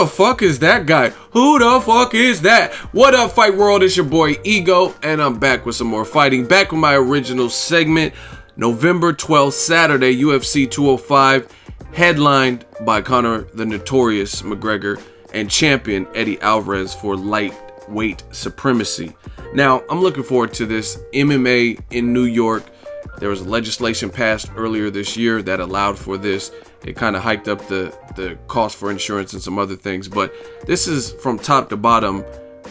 the fuck is that guy? Who the fuck is that? What up, Fight World? It's your boy Ego, and I'm back with some more fighting. Back with my original segment, November 12th, Saturday, UFC 205, headlined by Conor the Notorious McGregor and champion Eddie Alvarez for lightweight supremacy. Now, I'm looking forward to this. MMA in New York. There was legislation passed earlier this year that allowed for this. It kind of hiked up the cost for insurance and some other things. But this is from top to bottom,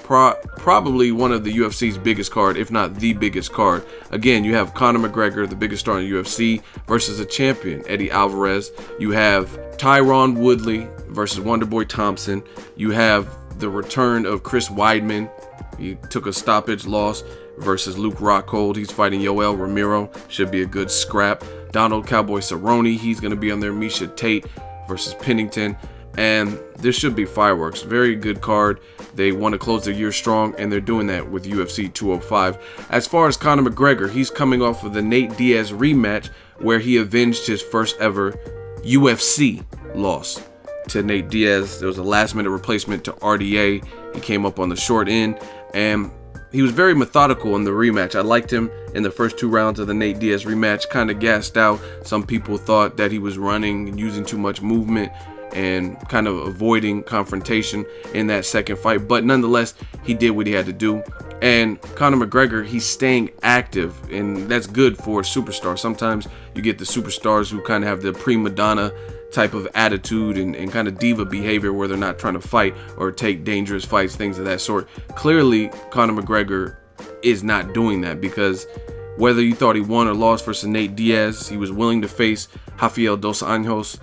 probably one of the UFC's biggest card, if not the biggest card. Again, you have Conor McGregor, the biggest star in the UFC, versus a champion, Eddie Alvarez. You have TYRON Woodley versus WONDERBOY THOMPSON. You have the return of Chris Weidman. He took a stoppage loss versus Luke Rockhold. He's fighting Yoel Romero. Should be a good scrap. Donald Cowboy Cerrone, he's going to be on there. Misha Tate versus Pennington. And this should be fireworks. Very good card. They want to close the year strong, and they're doing that with UFC 205. As far as Conor McGregor, he's coming off of the Nate Diaz rematch where he avenged his first ever UFC loss to Nate Diaz. There was a last-minute replacement to RDA. He came up on the short end, and he was very methodical in the rematch. I liked him in the first 2 rounds of the Nate Diaz rematch. Kind of gassed out. Some people thought that he was running and using too much movement and kind of avoiding confrontation in that second fight. But nonetheless, he did what he had to do. And Conor McGregor, he's staying active, and that's good for a superstar. Sometimes you get the superstars who kind of have the prima donna type of attitude and kind of diva behavior where they're not trying to fight or take dangerous fights, things of that sort. Clearly, Conor McGregor is not doing that, because whether you thought he won or lost versus Nate Diaz, he was willing to face Rafael Dos Anjos.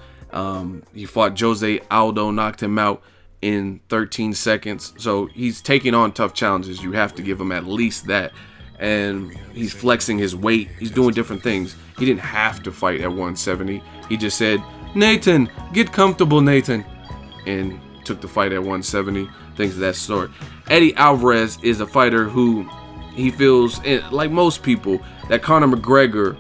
He fought Jose Aldo, knocked him out in 13 seconds. So he's taking on tough challenges. You have to give him at least that. And he's flexing his weight. He's doing different things. He didn't have to fight at 170. He just said, "Nathan, get comfortable, Nathan," and took the fight at 170, things of that sort. Eddie Alvarez is a fighter who he feels, like most people, that Conor McGregor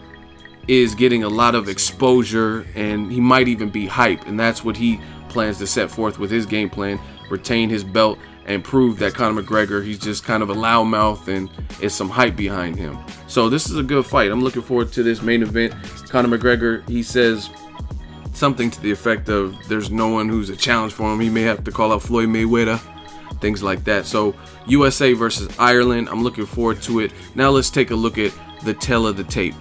is getting a lot of exposure, and he might even be hype, and that's what he plans to set forth with his game plan: retain his belt and prove that Conor McGregor, he's just kind of a loudmouth and is some hype behind him. So this is a good fight. I'm looking forward to this main event. Conor McGregor, he says something to the effect of there's no one who's a challenge for him. He may have to call out Floyd Mayweather, things like that. So USA versus Ireland, I'm looking forward to it. Now let's take a look at the tail of the tape.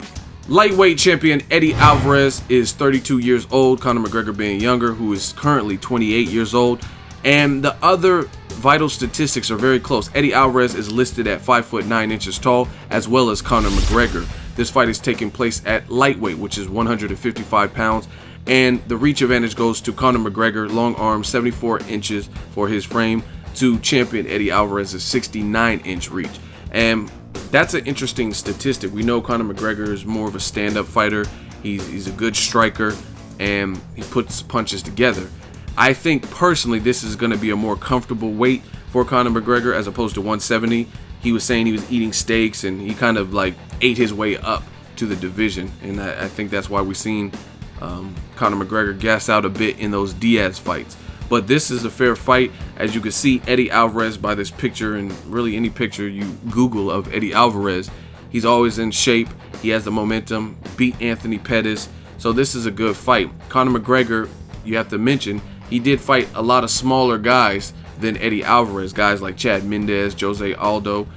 Lightweight champion Eddie Alvarez is 32 years old, Conor McGregor being younger, who is currently 28 years old. And the other vital statistics are very close. Eddie Alvarez is listed at 5'9" tall, as well as Conor McGregor. This fight is taking place at lightweight, which is 155 pounds. And the reach advantage goes to Conor McGregor, long arm, 74 inches for his frame, to champion Eddie Alvarez's 69-inch reach. And that's an interesting statistic. We know Conor McGregor is more of a stand-up fighter. He's a good striker, and he puts punches together. I think personally this is going to be a more comfortable weight for Conor McGregor as opposed to 170. He was saying he was eating steaks, and he kind of like ate his way up to the division, and I think that's why we've seen Conor McGregor gas out a bit in those Diaz fights. But this is a fair fight. As you can see, Eddie Alvarez, by this picture, and really any picture you Google of Eddie Alvarez, he's always in shape. He has the momentum, beat Anthony Pettis. So this is a good fight. Conor McGregor, you have to mention, he did fight a lot of smaller guys than Eddie Alvarez, guys like Chad Mendes, Jose Aldo.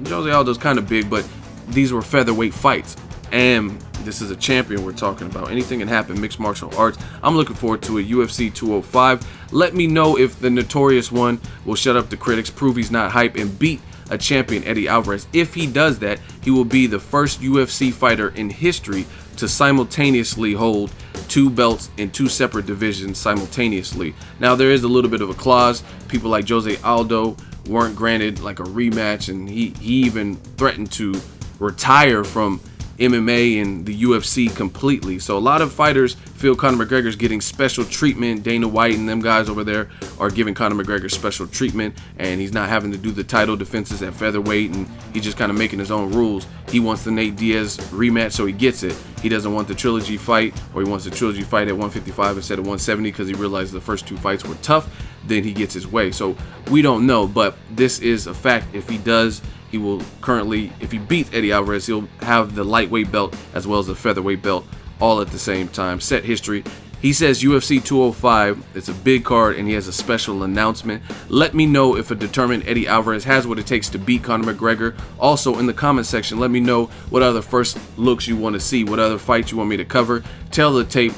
Jose Aldo's kind of big, but these were featherweight fights. And this is a champion we're talking about. Anything can happen, mixed martial arts. I'm looking forward to it. UFC 205. Let me know if the Notorious one will shut up the critics, prove he's not hype, and beat a champion, Eddie Alvarez. If he does that, he will be the first UFC fighter in history to simultaneously hold 2 belts in 2 separate divisions simultaneously. Now, there is a little bit of a clause. People like Jose Aldo weren't granted like a rematch, and he even threatened to retire from MMA and the UFC completely. So a lot of fighters feel Conor McGregor's getting special treatment. Dana White and them guys over there are giving Conor McGregor special treatment, and he's not having to do the title defenses at featherweight, and he's just kind of making his own rules. He wants the Nate Diaz rematch, so he gets it. He doesn't want the trilogy fight, or he wants the trilogy fight at 155 instead of 170 because he realized the first 2 fights were tough. Then he gets his way. So we don't know, but this is a fact. If he does, he will currently, if he beats Eddie Alvarez, he'll have the lightweight belt as well as the featherweight belt all at the same time. Set history. He says UFC 205, it's a big card, and he has a special announcement. Let me know if a determined Eddie Alvarez has what it takes to beat Conor McGregor. Also, in the comment section, let me know what other first looks you want to see, what other fights you want me to cover. Tell the tape.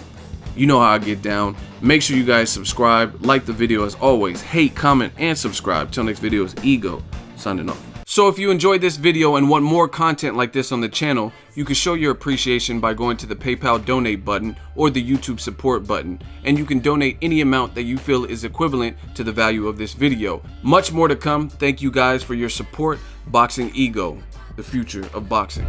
You know how I get down. Make sure you guys subscribe, like the video as always, hate, comment, and subscribe. Till next video is Ego, signing off. So if you enjoyed this video and want more content like this on the channel, you can show your appreciation by going to the PayPal donate button or the YouTube support button, and you can donate any amount that you feel is equivalent to the value of this video. Much more to come. Thank you guys for your support. Boxingego, the future of boxing.